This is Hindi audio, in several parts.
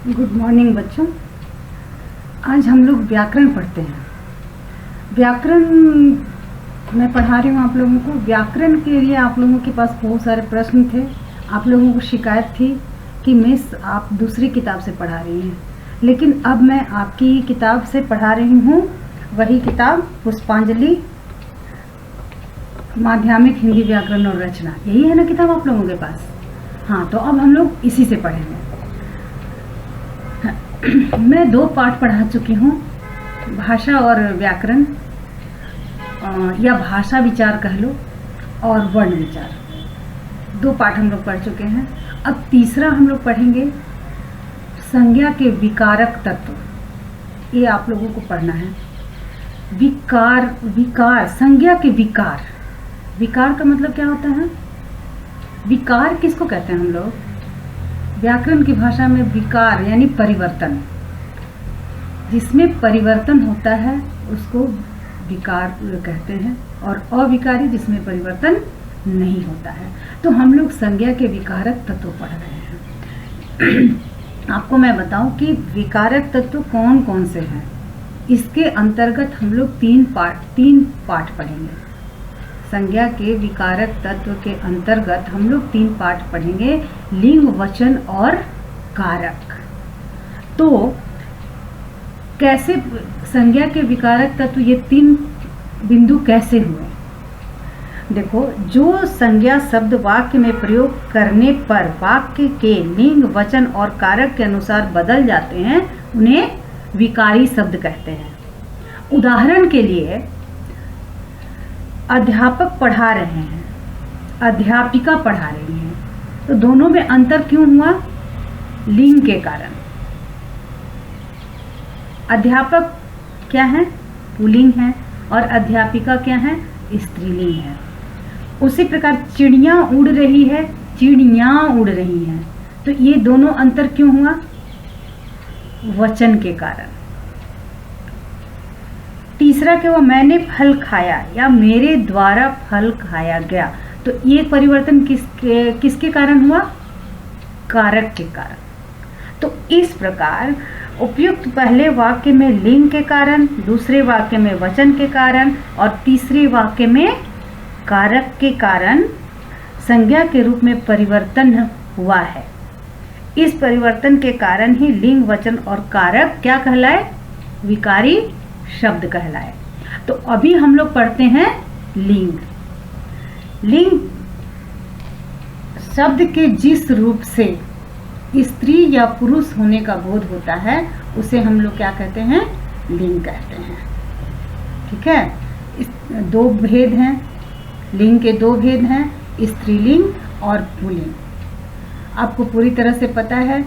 गुड मॉर्निंग बच्चों। आज हम लोग व्याकरण पढ़ते हैं। व्याकरण मैं पढ़ा रही हूँ आप लोगों को। व्याकरण के लिए आप लोगों के पास बहुत सारे प्रश्न थे। आप लोगों को शिकायत थी कि मिस आप दूसरी किताब से पढ़ा रही हैं, लेकिन अब मैं आपकी किताब से पढ़ा रही हूँ। वही किताब पुष्पांजलि माध्यमिक हिंदी व्याकरण और रचना, यही है ना किताब आप लोगों के पास? हाँ, तो अब हम लोग इसी से पढ़ेंगे। मैं 2 पाठ पढ़ा चुकी हूँ, भाषा और व्याकरण, या भाषा विचार कह लो, और वर्ण विचार। 2 पाठ हम लोग पढ़ चुके हैं। अब तीसरा हम लोग पढ़ेंगे, संज्ञा के विकारक तत्व। ये आप लोगों को पढ़ना है। विकार, संज्ञा के विकार। विकार का मतलब क्या होता है? विकार किसको कहते हैं हम लोग? व्याकरण की भाषा में विकार यानी परिवर्तन, जिसमें परिवर्तन होता है उसको विकार कहते हैं, और अविकारी जिसमें परिवर्तन नहीं होता है। तो हम लोग संज्ञा के विकारक तत्व पढ़ रहे हैं। आपको मैं बताऊं कि विकारक तत्व कौन कौन से हैं। इसके अंतर्गत हम लोग 3 पाठ पढ़ेंगे। संज्ञा के विकारक तत्व के अंतर्गत हम लोग 3 पाठ पढ़ेंगे, लिंग, वचन और कारक। तो कैसे संज्ञा के विकारक तत्व, ये 3 बिंदु कैसे हुए? देखो, जो संज्ञा शब्द वाक्य में प्रयोग करने पर वाक्य के लिंग, वचन और कारक के अनुसार बदल जाते हैं, उन्हें विकारी शब्द कहते हैं। उदाहरण के लिए, अध्यापक पढ़ा रहे हैं, अध्यापिका पढ़ा रही हैं, तो दोनों में अंतर क्यों हुआ? लिंग के कारण। अध्यापक क्या है? पुल्लिंग है, और अध्यापिका क्या है? स्त्रीलिंग है। उसी प्रकार चिड़िया उड़ रही है, चिड़िया उड़ रही हैं, तो ये दोनों अंतर क्यों हुआ? वचन के कारण। तीसरा क्या हुआ? मैंने फल खाया या मेरे द्वारा फल खाया गया, तो ये परिवर्तन किसके कारण हुआ? कारक के कारण। तो इस प्रकार उपयुक्त पहले वाक्य में लिंग के कारण, दूसरे वाक्य में वचन के कारण, और तीसरे वाक्य में कारक के कारण संज्ञा के रूप में परिवर्तन हुआ है। इस परिवर्तन के कारण ही लिंग, वचन और कारक क्या कहलाए? विकारी शब्द कहलाए। तो अभी हम लोग पढ़ते हैं लिंग। लिंग शब्द के जिस रूप से स्त्री या पुरुष होने का बोध होता है, उसे हम लोग क्या कहते हैं? लिंग कहते हैं। ठीक है। 2 भेद हैं, लिंग के 2 भेद हैं, स्त्रीलिंग और पुल्लिंग। आपको पूरी तरह से पता है,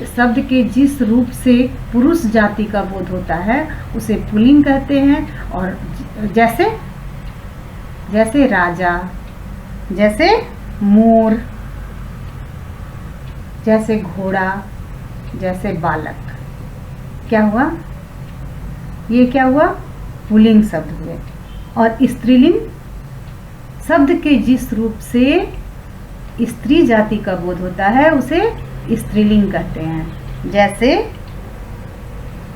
शब्द के जिस रूप से पुरुष जाति का बोध होता है उसे पुल्लिंग कहते हैं। और जैसे राजा, जैसे मोर, जैसे घोड़ा, जैसे बालक, क्या हुआ? ये क्या हुआ? पुल्लिंग शब्द हुए। और स्त्रीलिंग शब्द के जिस रूप से स्त्री जाति का बोध होता है उसे स्त्रीलिंग कहते हैं। जैसे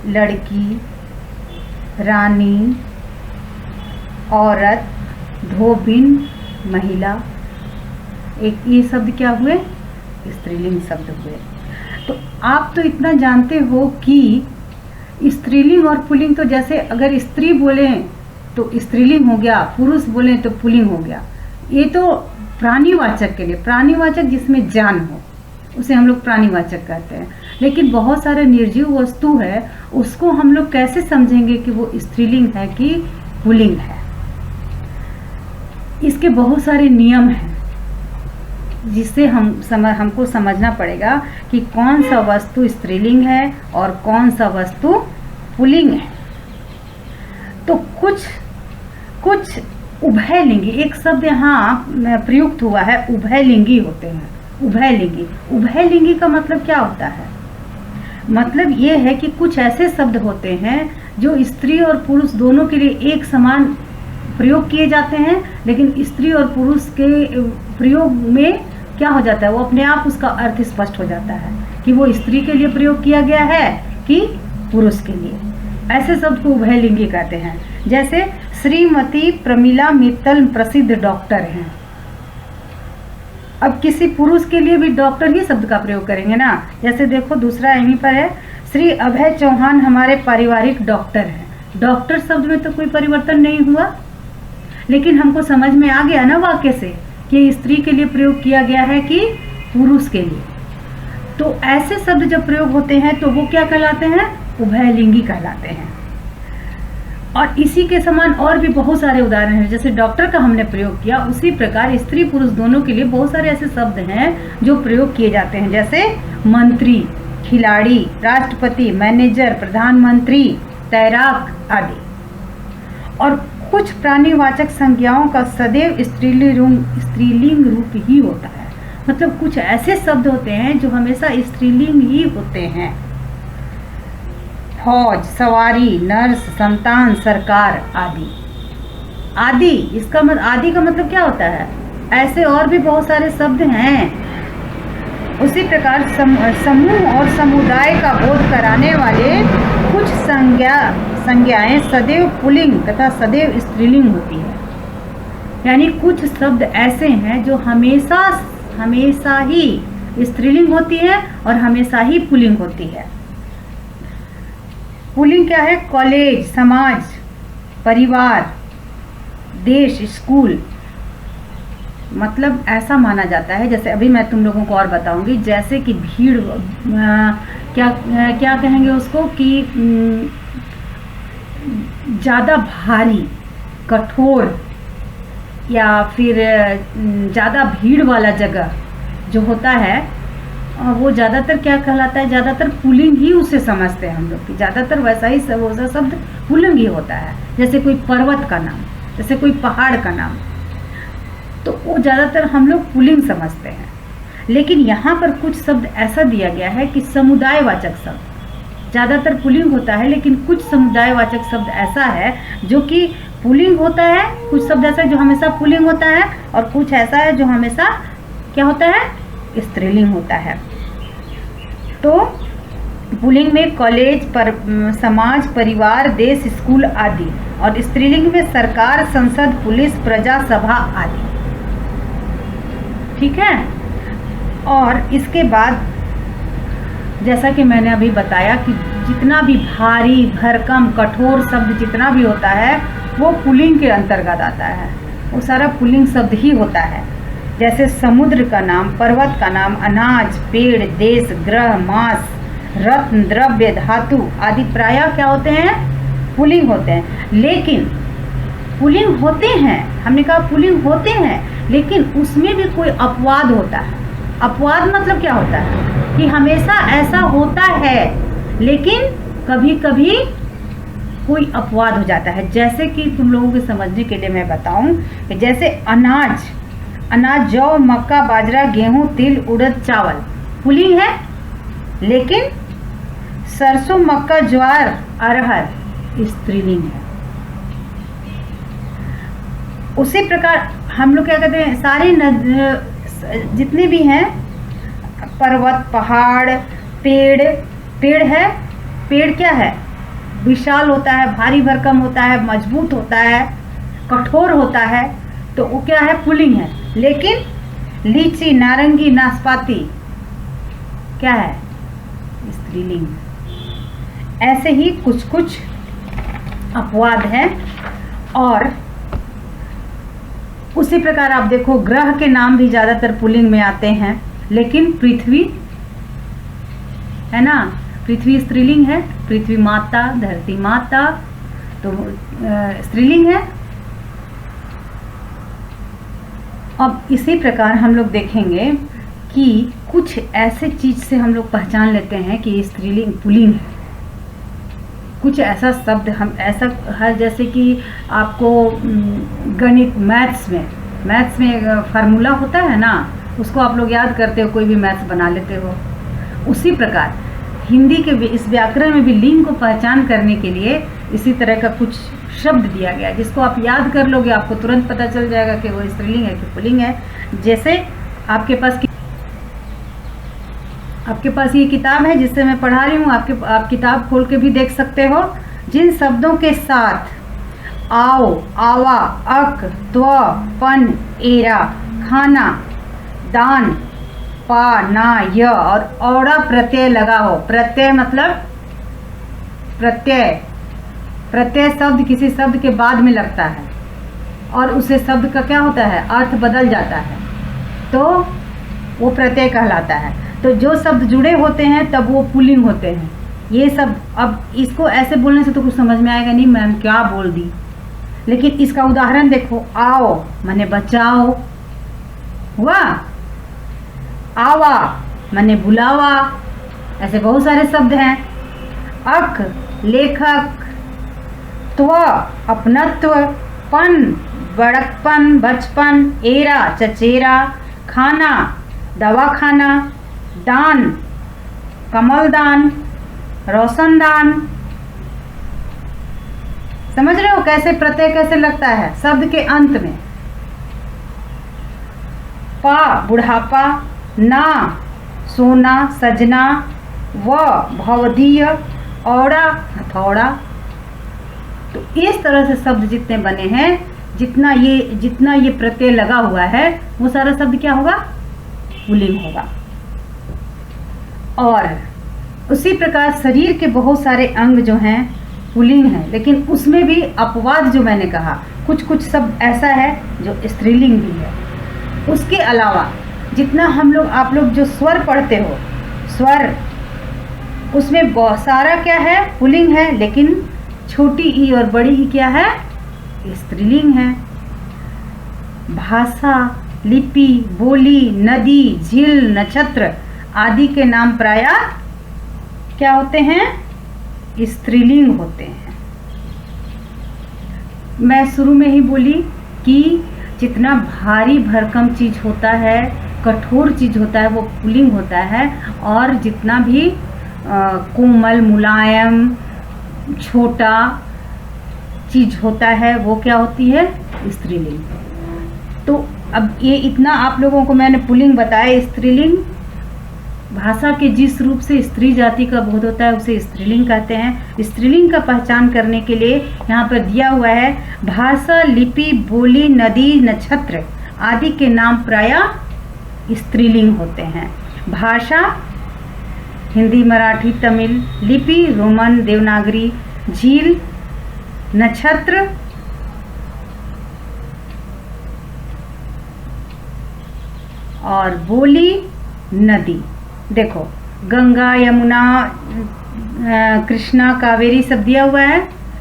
लड़की, रानी, औरत, धोबिन, महिला, एक ये शब्द क्या हुए? स्त्रीलिंग शब्द हुए। तो आप तो इतना जानते हो कि स्त्रीलिंग और पुल्लिंग, तो जैसे अगर स्त्री बोले तो स्त्रीलिंग हो गया, पुरुष बोले तो पुल्लिंग हो गया। ये तो प्राणीवाचक के लिए, प्राणीवाचक जिसमें जान हो उसे हम लोग प्राणीवाचक कहते हैं। लेकिन बहुत सारे निर्जीव वस्तु है, उसको हम लोग कैसे समझेंगे कि वो स्त्रीलिंग है कि पुल्लिंग है? इसके बहुत सारे नियम हैं जिससे हमको समझना पड़ेगा कि कौन सा वस्तु स्त्रीलिंग है और कौन सा वस्तु पुल्लिंग है। तो कुछ उभयलिंगी, एक शब्द यहाँ प्रयुक्त हुआ है, उभयलिंगी होते हैं। उभयलिंगी का मतलब क्या होता है? मतलब ये है कि कुछ ऐसे शब्द होते हैं जो स्त्री और पुरुष दोनों के लिए एक समान प्रयोग किए जाते हैं, लेकिन स्त्री और पुरुष के प्रयोग में क्या हो जाता है? वो अपने आप उसका अर्थ स्पष्ट हो जाता है कि वो स्त्री के लिए प्रयोग किया गया है कि पुरुष के लिए। ऐसे शब्द को उभयलिंगी कहते हैं। जैसे श्रीमती प्रमिला मित्तल प्रसिद्ध डॉक्टर हैं। अब किसी पुरुष के लिए भी डॉक्टर ही शब्द का प्रयोग करेंगे ना। जैसे देखो दूसरा यहीं पर है, श्री अभय चौहान हमारे पारिवारिक डॉक्टर हैं। डॉक्टर शब्द में तो कोई परिवर्तन नहीं हुआ, लेकिन हमको समझ में आ गया ना वाक्य से कि स्त्री के लिए प्रयोग किया गया है कि पुरुष के लिए। तो ऐसे शब्द जब प्रयोग होते हैं तो वो क्या कहलाते हैं? उभयलिंगी कहलाते हैं। और इसी के समान और भी बहुत सारे उदाहरण हैं। जैसे डॉक्टर का हमने प्रयोग किया, उसी प्रकार स्त्री पुरुष दोनों के लिए बहुत सारे ऐसे शब्द हैं जो प्रयोग किए जाते हैं। जैसे मंत्री, खिलाड़ी, राष्ट्रपति, मैनेजर, प्रधानमंत्री, तैराक आदि। और कुछ प्राणीवाचक संज्ञाओं का सदैव स्त्रीलिंग रूप ही होता है। मतलब कुछ ऐसे शब्द होते हैं जो हमेशा स्त्रीलिंग ही होते हैं। फौज, सवारी, नर्स, संतान, सरकार आदि। आदि इसका आदि का मतलब क्या होता है? ऐसे और भी बहुत सारे शब्द हैं। उसी प्रकार समूह और समुदाय का बोध कराने वाले कुछ संज्ञाएं सदैव पुल्लिंग तथा सदैव स्त्रीलिंग होती है। यानी कुछ शब्द ऐसे हैं जो हमेशा ही स्त्रीलिंग होती है और हमेशा ही पुल्लिंग होती है। पुल्लिंग क्या है? कॉलेज, समाज, परिवार, देश, स्कूल। मतलब ऐसा माना जाता है, जैसे अभी मैं तुम लोगों को और बताऊंगी, जैसे कि भीड़ क्या कहेंगे उसको कि ज़्यादा भारी, कठोर या फिर ज़्यादा भीड़ वाला जगह जो होता है वो ज़्यादातर क्या कहलाता है? ज़्यादातर पुल्लिंग ही उसे समझते हैं हम लोग कि ज़्यादातर वैसा ही शब्द पुल्लिंग ही होता है। जैसे कोई पर्वत का नाम, जैसे कोई पहाड़ का नाम, तो वो ज़्यादातर हम लोग पुल्लिंग समझते हैं। लेकिन यहाँ पर कुछ शब्द ऐसा दिया गया है कि समुदायवाचक शब्द ज़्यादातर पुल्लिंग होता है, लेकिन कुछ समुदायवाचक शब्द ऐसा है जो कि पुल्लिंग होता है। कुछ शब्द ऐसा है जो हमेशा पुल्लिंग होता है और कुछ ऐसा है जो हमेशा क्या होता है? स्त्रीलिंग होता है। तो पुल्लिंग में कॉलेज, समाज, परिवार, देश, स्कूल आदि, और स्त्रीलिंग में सरकार, संसद, पुलिस, प्रजा, सभा आदि। ठीक है। और इसके बाद जैसा कि मैंने अभी बताया कि जितना भी भारी, भरकम, कठोर शब्द जितना भी होता है वो पुल्लिंग के अंतर्गत आता है। वो सारा पुल्लिंग शब्द ही होता है। जैसे समुद्र का नाम, पर्वत का नाम, अनाज, पेड़, देश, ग्रह, मांस, रत्न, द्रव्य, धातु आदि प्रायः क्या होते हैं? पुल्लिंग होते हैं। लेकिन पुल्लिंग होते हैं, हमने कहा पुल्लिंग होते हैं, लेकिन उसमें भी कोई अपवाद होता है। अपवाद मतलब क्या होता है? कि हमेशा ऐसा होता है, लेकिन कभी कभी कोई अपवाद हो जाता है। जैसे कि तुम लोगों के समझने के लिए मैं बताऊं कि जैसे अनाज, जौ, मक्का, बाजरा, गेहूं, तिल, उड़द, चावल पुल्लिंग है, लेकिन सरसों, मक्का, ज्वार, अरहर स्त्रीलिंग है। उसी प्रकार हम लोग क्या कहते हैं? सारे जितने भी हैं, पर्वत, पहाड़, पेड़ है। पेड़ क्या है? विशाल होता है, भारी भरकम होता है, मजबूत होता है, कठोर होता है, तो वो क्या है? पुल्लिंग है। लेकिन लीची, नारंगी, नाशपाती क्या है? स्त्रीलिंग। ऐसे ही कुछ कुछ अपवाद हैं। और उसी प्रकार आप देखो, ग्रह के नाम भी ज़्यादातर पुल्लिंग में आते हैं, लेकिन पृथ्वी है ना, पृथ्वी स्त्रीलिंग है। पृथ्वी माता, धरती माता तो स्त्रीलिंग है। अब इसी प्रकार हम लोग देखेंगे कि कुछ ऐसे चीज से हम लोग पहचान लेते हैं कि स्त्रीलिंग पुल्लिंग है। कुछ ऐसा शब्द हम ऐसा है, जैसे कि आपको गणित, मैथ्स में एक फार्मूला होता है ना, उसको आप लोग याद करते हो, कोई भी मैथ्स बना लेते हो। उसी प्रकार हिंदी के इस व्याकरण में भी लिंग को पहचान करने के लिए इसी तरह का कुछ शब्द दिया गया, जिसको आप याद कर लोगे आपको तुरंत पता चल जाएगा कि वो स्त्रीलिंग है कि पुल्लिंग है। जैसे आपके पास आपके पास ये किताब है जिससे मैं पढ़ा रही हूँ, आप किताब खोल के भी देख सकते हो। जिन शब्दों के साथ आओ, आवा, अक, त्व, पन, एरा, खाना, दान, पा, ना, य और औड़ा प्रत्यय लगा हो। प्रत्यय मतलब प्रत्यय शब्द किसी शब्द के बाद में लगता है और उसे शब्द का क्या होता है, अर्थ बदल जाता है, तो वो प्रत्यय कहलाता है। तो जो शब्द जुड़े होते हैं तब वो पुल्लिंग होते हैं। ये सब, अब इसको ऐसे बोलने से तो कुछ समझ में आएगा नहीं, मैम क्या बोल दी, लेकिन इसका उदाहरण देखो। आओ माने बचाओ हुआ, आवा माने बुलावा, ऐसे बहुत सारे शब्द हैं। अक लेखक, त्व अपनत्व, पन बड़कपन बचपन, एरा चचेरा, खाना दवाखाना, दान कमलदान, रोशनदान। समझ रहे हो कैसे प्रत्यय कैसे लगता है शब्द के अंत में। पा बुढ़ापा, ना सोना सजना, व भवदीय, औड़ा हथौड़ा। तो इस तरह से शब्द जितने बने हैं, जितना ये प्रत्यय लगा हुआ है, वो सारा शब्द क्या होगा, पुल्लिंग होगा। और उसी प्रकार शरीर के बहुत सारे अंग जो हैं पुल्लिंग हैं, लेकिन उसमें भी अपवाद जो मैंने कहा, कुछ शब्द ऐसा है जो स्त्रीलिंग भी है। उसके अलावा जितना आप लोग जो स्वर पढ़ते हो, स्वर उसमें बहुत सारा क्या है, पुल्लिंग है, लेकिन छोटी ई और बड़ी ई क्या है, स्त्रीलिंग है। भाषा, लिपि, बोली, नदी, झील, नक्षत्र आदि के नाम प्रायः क्या होते हैं, स्त्रीलिंग होते हैं। मैं शुरू में ही बोली कि जितना भारी भरकम चीज होता है, कठोर चीज होता है, वो पुल्लिंग होता है, और जितना भी कोमल मुलायम छोटा चीज होता है वो क्या होती है, स्त्रीलिंग। तो अब ये इतना आप लोगों को मैंने पुल्लिंग बताया। स्त्रीलिंग भाषा के जिस रूप से स्त्री जाति का बोध होता है उसे स्त्रीलिंग कहते हैं। स्त्रीलिंग का पहचान करने के लिए यहाँ पर दिया हुआ है, भाषा, लिपि, बोली, नदी, नक्षत्र आदि के नाम प्रायः स्त्रीलिंग होते हैं। भाषा हिंदी, मराठी, तमिल, लिपि रोमन देवनागरी, झील नक्षत्र और बोली नदी। देखो गंगा, यमुना, कृष्णा, कावेरी सब दिया हुआ है,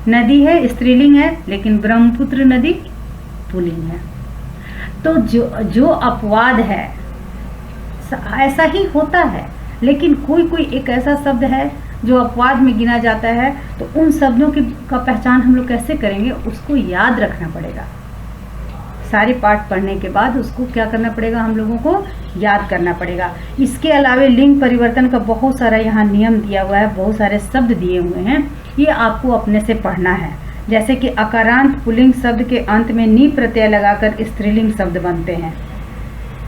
नदी है स्त्रीलिंग है, लेकिन ब्रह्मपुत्र नदी पुल्लिंग है। तो जो अपवाद है ऐसा ही होता है, लेकिन कोई एक ऐसा शब्द है जो अपवाद में गिना जाता है, तो उन शब्दों का पहचान हम लोग कैसे करेंगे, उसको याद रखना पड़ेगा। सारे पाठ पढ़ने के बाद उसको क्या करना पड़ेगा, हम लोगों को याद करना पड़ेगा। इसके अलावे लिंग परिवर्तन का बहुत सारा यहाँ नियम दिया हुआ है, बहुत सारे शब्द दिए हुए हैं, ये आपको अपने से पढ़ना है। जैसे कि अकारांत पुल्लिंग शब्द के अंत में नी प्रत्यय लगाकर स्त्रीलिंग शब्द बनते हैं।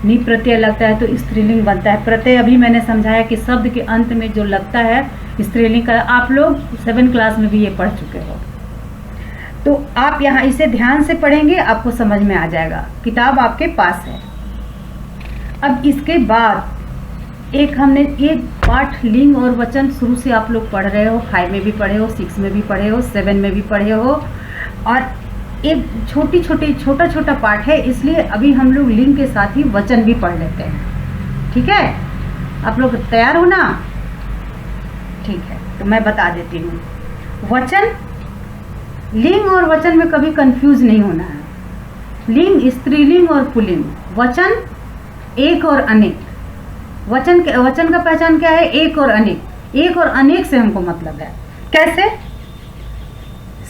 नी प्रत्यय लगता है तो स्त्रीलिंग बनता है। प्रत्यय अभी मैंने समझाया कि शब्द के अंत में जो लगता है स्त्रीलिंग का, आप लोग 7 क्लास में भी ये पढ़ चुके हो। तो आप यहाँ इसे ध्यान से पढ़ेंगे, आपको समझ में आ जाएगा। किताब आपके पास है। अब इसके बाद हमने एक पाठ लिंग और वचन शुरू से आप लोग पढ़ रहे हो, 5 में भी पढ़े हो, 6 में भी पढ़े हो, 7 में भी पढ़े हो, और एक छोटा छोटा पाठ है, इसलिए अभी हम लोग लिंग के साथ ही वचन भी पढ़ लेते हैं। ठीक है, आप लोग तैयार हो ना? ठीक है, तो मैं बता देती हूँ। वचन, लिंग और वचन में कभी कंफ्यूज नहीं होना है। लिंग स्त्रीलिंग और पुल्लिंग, वचन एक और अनेक। वचन का पहचान क्या है, एक और अनेक। एक और अनेक से हमको मतलब है। कैसे?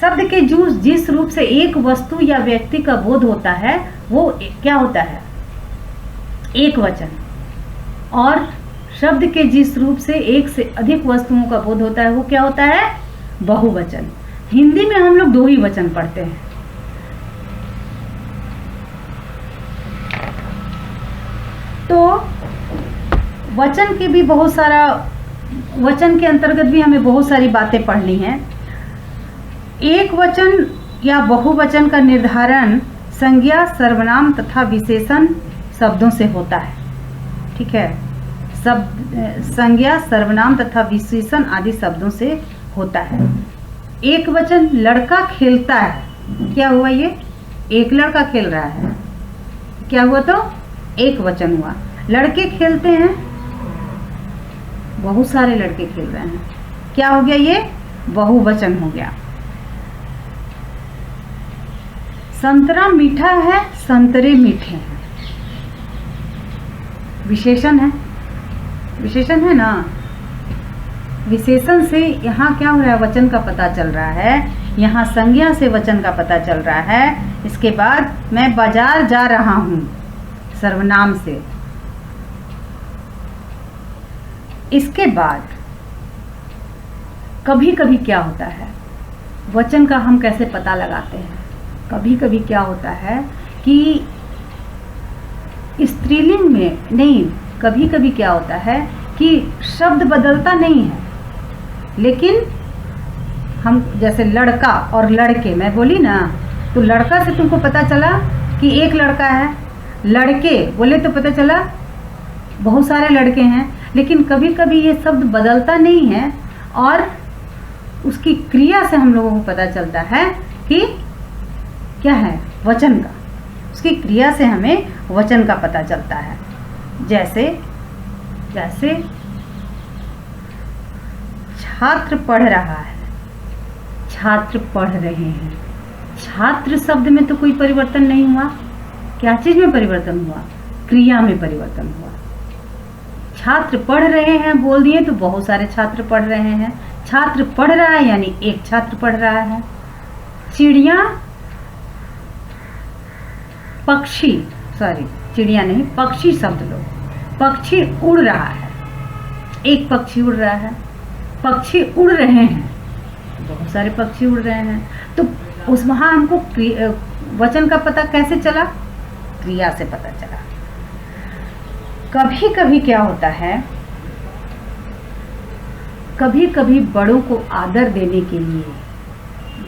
शब्द के जिस रूप से एक वस्तु या व्यक्ति का बोध होता है वो क्या होता है, एक वचन। और शब्द के जिस रूप से एक से अधिक वस्तुओं का बोध होता है वो क्या होता है, बहुवचन। हिंदी में हम लोग 2 ही वचन पढ़ते हैं। तो वचन के भी बहुत सारा, वचन के अंतर्गत भी हमें बहुत सारी बातें पढ़नी हैं। एक वचन या बहुवचन का निर्धारण संज्ञा, सर्वनाम तथा विशेषण शब्दों से होता है। ठीक है, संज्ञा, सर्वनाम तथा विशेषण आदि शब्दों से होता है। एक वचन लड़का खेलता है, क्या हुआ? ये एक लड़का खेल रहा है, क्या हुआ? तो एक वचन हुआ। लड़के खेलते हैं, बहुत सारे लड़के खेल रहे हैं, क्या हो गया? ये बहुवचन हो गया। संतरा मीठा है, संतरे मीठे हैं, विशेषण है, विशेषण है ना। विशेषण से यहाँ क्या हो रहा है? वचन का पता चल रहा है। यहाँ संज्ञा से वचन का पता चल रहा है। इसके बाद मैं बाजार जा रहा हूँ, सर्वनाम से। इसके बाद कभी कभी क्या होता है, वचन का हम कैसे पता लगाते हैं? कभी कभी क्या होता है कि स्त्रीलिंग में नहीं, कभी कभी क्या होता है कि शब्द बदलता नहीं है, लेकिन हम जैसे लड़का और लड़के, मैं बोली ना, तो लड़का से तुमको पता चला कि एक लड़का है, लड़के बोले तो पता चला बहुत सारे लड़के हैं। लेकिन कभी कभी ये शब्द बदलता नहीं है और उसकी क्रिया से हम लोगों को पता चलता है कि क्या है? वचन का। उसकी क्रिया से हमें वचन का पता चलता है। जैसे जैसे छात्र पढ़ रहा है, छात्र पढ़ रहे हैं। छात्र शब्द में तो कोई परिवर्तन नहीं हुआ। क्या चीज में परिवर्तन हुआ? क्रिया में परिवर्तन हुआ। छात्र पढ़ रहे हैं बोल दिए तो बहुत सारे छात्र पढ़ रहे हैं। छात्र पढ़ रहा है यानी एक छात्र पढ़ रहा है। चिड़िया, पक्षी, सॉरी चिड़िया नहीं, पक्षी शब्द लो। पक्षी उड़ रहा है, एक पक्षी उड़ रहा है। पक्षी उड़ रहे हैं, बहुत सारे पक्षी उड़ रहे हैं। तो उस वहाँ हमको वचन का पता कैसे चला? क्रिया से पता चला। कभी कभी क्या होता है, कभी कभी बड़ों को आदर देने के लिए,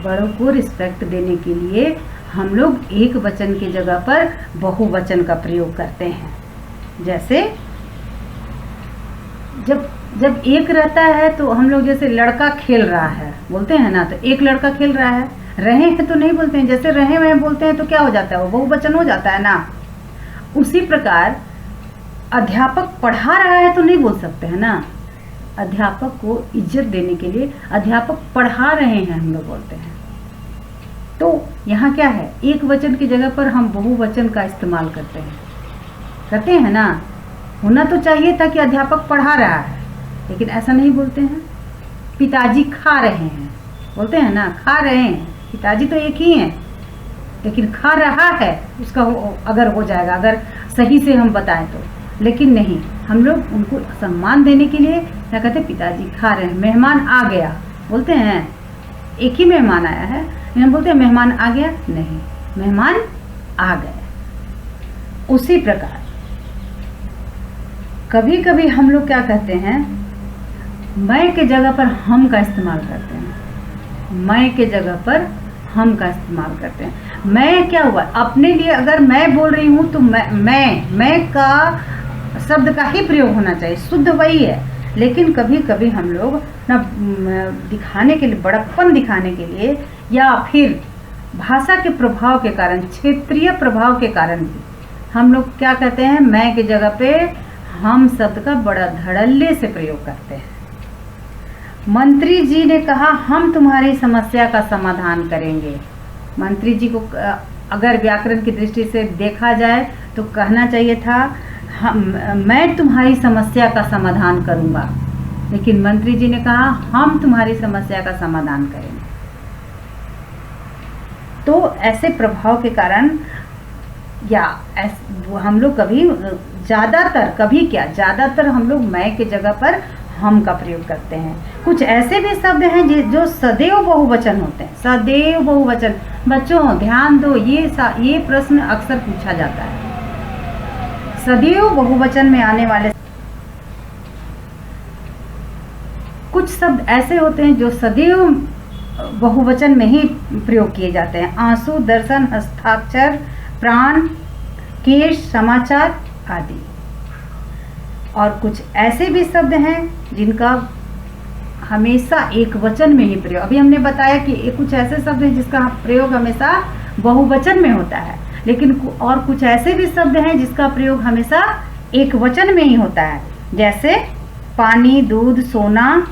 बड़ों को रिस्पेक्ट देने के लिए हम लोग एक वचन की जगह पर बहुवचन का प्रयोग करते हैं। जैसे जब एक रहता है तो हम लोग जैसे लड़का खेल रहा है बोलते हैं ना, तो एक लड़का खेल रहा है। रहे हैं तो नहीं बोलते हैं, जैसे रहे हुए बोलते हैं तो क्या हो जाता है? वो बहुवचन हो जाता है ना। उसी प्रकार अध्यापक पढ़ा रहा है तो नहीं बोल सकते हैं ना। अध्यापक को इज्जत देने के लिए अध्यापक पढ़ा रहे हैं हम लोग बोलते हैं। तो यहाँ क्या है? एक वचन की जगह पर हम बहुवचन का इस्तेमाल करते हैं ना। होना तो चाहिए था कि अध्यापक पढ़ा रहा है, लेकिन ऐसा नहीं बोलते हैं। पिताजी खा रहे हैं बोलते हैं ना, खा रहे हैं। पिताजी तो एक ही हैं, लेकिन खा रहा है उसका अगर हो जाएगा, अगर सही से हम बताएं तो। लेकिन नहीं, हम लोग उनको सम्मान देने के लिए क्या कहते हैं? पिताजी खा रहे हैं। मेहमान आ गया बोलते हैं, एक ही मेहमान आया है, हम बोलते हैं मेहमान आ गया, नहीं, मेहमान आ गए। उसी प्रकार कभी कभी हम लोग क्या कहते हैं? मैं के जगह पर हम का इस्तेमाल करते हैं। मैं के जगह पर हम का इस्तेमाल करते हैं। मैं क्या हुआ? अपने लिए अगर मैं बोल रही हूँ तो मैं का शब्द का ही प्रयोग होना चाहिए, शुद्ध वही है। लेकिन कभी कभी हम लोग ना दिखाने के लिए, बड़प्पन दिखाने के लिए, या फिर भाषा के प्रभाव के कारण, क्षेत्रीय प्रभाव के कारण भी हम लोग क्या कहते हैं? मैं की जगह पे हम शब्द का बड़ा धड़ल्ले से प्रयोग करते हैं। मंत्री जी ने कहा हम तुम्हारी समस्या का समाधान करेंगे। मंत्री जी को अगर व्याकरण की दृष्टि से देखा जाए तो कहना चाहिए था मैं तुम्हारी समस्या का समाधान करूंगा, लेकिन मंत्री जी ने कहा हम तुम्हारी समस्या का समाधान करेंगे। तो ऐसे प्रभाव के कारण या हम लोग कभी ज़्यादातर हम लोग मैं के जगह पर हम का प्रयोग करते हैं। कुछ ऐसे भी शब्द हैं जो सदैव बहुवचन होते हैं, सदैव बहुवचन। बच्चों ध्यान दो, ये प्रश्न अक्सर पूछा जाता है। सदैव बहुवचन में आने वाले कुछ शब्द ऐसे होते हैं जो सदैव बहुवचन में ही प्रयोग किए जाते हैं। आंसू, दर्शन, हस्ताक्षर, प्राण, केश, समाचार आदि। और कुछ ऐसे भी शब्द हैं जिनका हमेशा एक वचन में ही प्रयोग, अभी हमने बताया कि कुछ ऐसे शब्द हैं जिसका प्रयोग हमेशा बहुवचन में होता है, लेकिन और कुछ ऐसे भी शब्द हैं जिसका प्रयोग हमेशा एक वचन में ही होता है, जैसे पानी, दूध, सोना,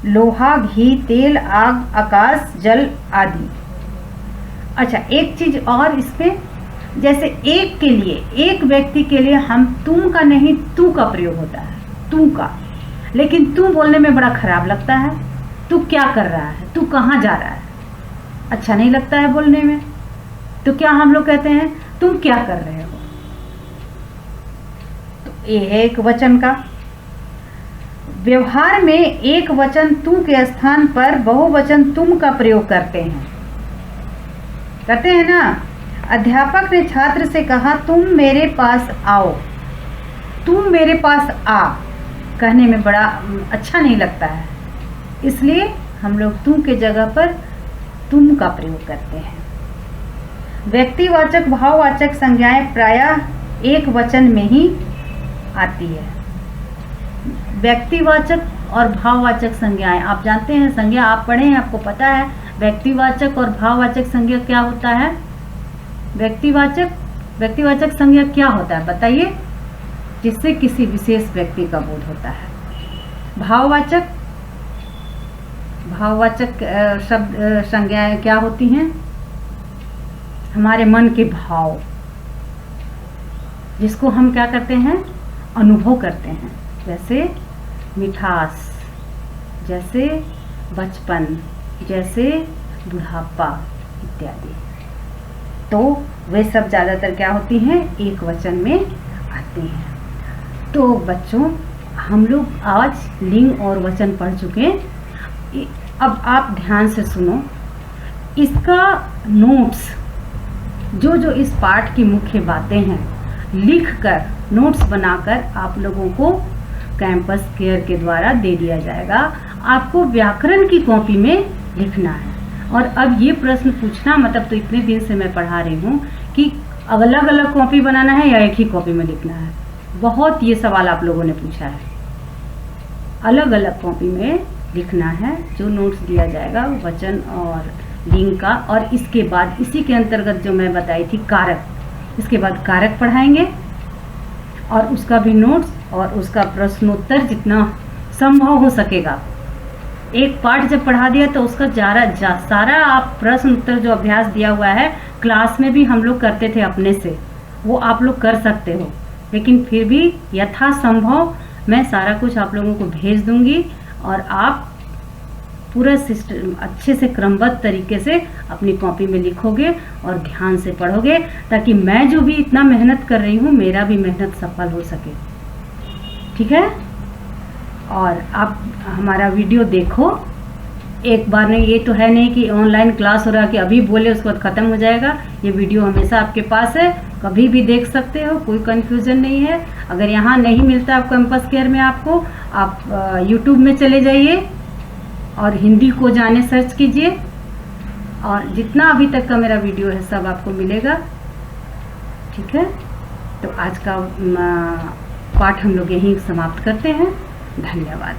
लोहा, घी, तेल, आग, आकाश, जल आदि। अच्छा, एक चीज और इसमें, जैसे एक के लिए, एक व्यक्ति के लिए हम तुम का नहीं तू का प्रयोग होता है, तू का, लेकिन तू बोलने में बड़ा खराब लगता है। तू क्या कर रहा है, तू कहाँ जा रहा है, अच्छा नहीं लगता है बोलने में। तो क्या हम लोग कहते हैं, तुम क्या कर रहे हो। तो ये है एक वचन का। व्यवहार में एक वचन तू के स्थान पर बहुवचन तुम का प्रयोग करते हैं ना। अध्यापक ने छात्र से कहा, तुम मेरे पास आओ। तुम मेरे पास आ कहने में बड़ा अच्छा नहीं लगता है, इसलिए हम लोग तुम के जगह पर तुम का प्रयोग करते हैं। व्यक्तिवाचक भाववाचक संज्ञाएं प्रायः एक वचन में ही आती है। व्यक्तिवाचक और भाववाचक संज्ञाएं, आप जानते हैं, संज्ञा आप पढ़े हैं, आपको पता है व्यक्तिवाचक और भाववाचक संज्ञा क्या होता है। व्यक्तिवाचक संज्ञा क्या होता है बताइए, जिससे किसी विशेष व्यक्ति का बोध होता है। भाववाचक शब्द संज्ञाएं क्या होती हैं, हमारे मन के भाव, जिसको हम क्या करते हैं, अनुभव करते हैं, जैसे मिठास, जैसे बचपन, जैसे बुढ़ापा इत्यादि। तो वे सब ज़्यादातर क्या होती हैं, एक वचन में आती हैं। तो बच्चों, हम लोग आज लिंग और वचन पढ़ चुके हैं। अब आप ध्यान से सुनो, इसका नोट्स जो इस पाठ की मुख्य बातें हैं, लिखकर नोट्स बनाकर आप लोगों को कैंपस केयर के द्वारा दे दिया जाएगा। आपको व्याकरण की कॉपी में लिखना है। और अब ये प्रश्न पूछना, मतलब तो इतने दिन से मैं पढ़ा रही हूँ कि अलग अलग कॉपी बनाना है या एक ही कॉपी में लिखना है। बहुत ये सवाल आप लोगों ने पूछा है। अलग अलग कॉपी में लिखना है। जो नोट्स दिया जाएगा वचन और लिंग का, और इसके बाद इसी के अंतर्गत जो मैं बताई थी कारक, इसके बाद कारक पढ़ाएंगे और उसका भी नोट्स और उसका प्रश्नोत्तर जितना संभव हो सकेगा। एक पार्ट जब पढ़ा दिया तो उसका सारा आप प्रश्न उत्तर जो अभ्यास दिया हुआ है क्लास में भी हम लोग करते थे अपने से, वो आप लोग कर सकते हो। लेकिन फिर भी यथासंभव मैं सारा कुछ आप लोगों को भेज दूंगी और आप पूरा सिस्टम अच्छे से क्रमबद्ध तरीके से अपनी कॉपी में लिखोगे और ध्यान से पढ़ोगे, ताकि मैं जो भी इतना मेहनत कर रही हूँ मेरा भी मेहनत सफल हो सके। ठीक है? और आप हमारा वीडियो देखो, एक बार नहीं, ये तो है नहीं कि ऑनलाइन क्लास हो रहा है कि अभी बोले उसके बाद ख़त्म हो जाएगा। ये वीडियो हमेशा आपके पास है, कभी भी देख सकते हो, कोई कन्फ्यूज़न नहीं है। अगर यहाँ नहीं मिलता आप कैंपस केयर में, आपको आप यूट्यूब में चले जाइए और हिंदी को जाने सर्च कीजिए, और जितना अभी तक का मेरा वीडियो है सब आपको मिलेगा। ठीक है? तो आज का पाठ हम लोग यहीं समाप्त करते हैं। धन्यवाद।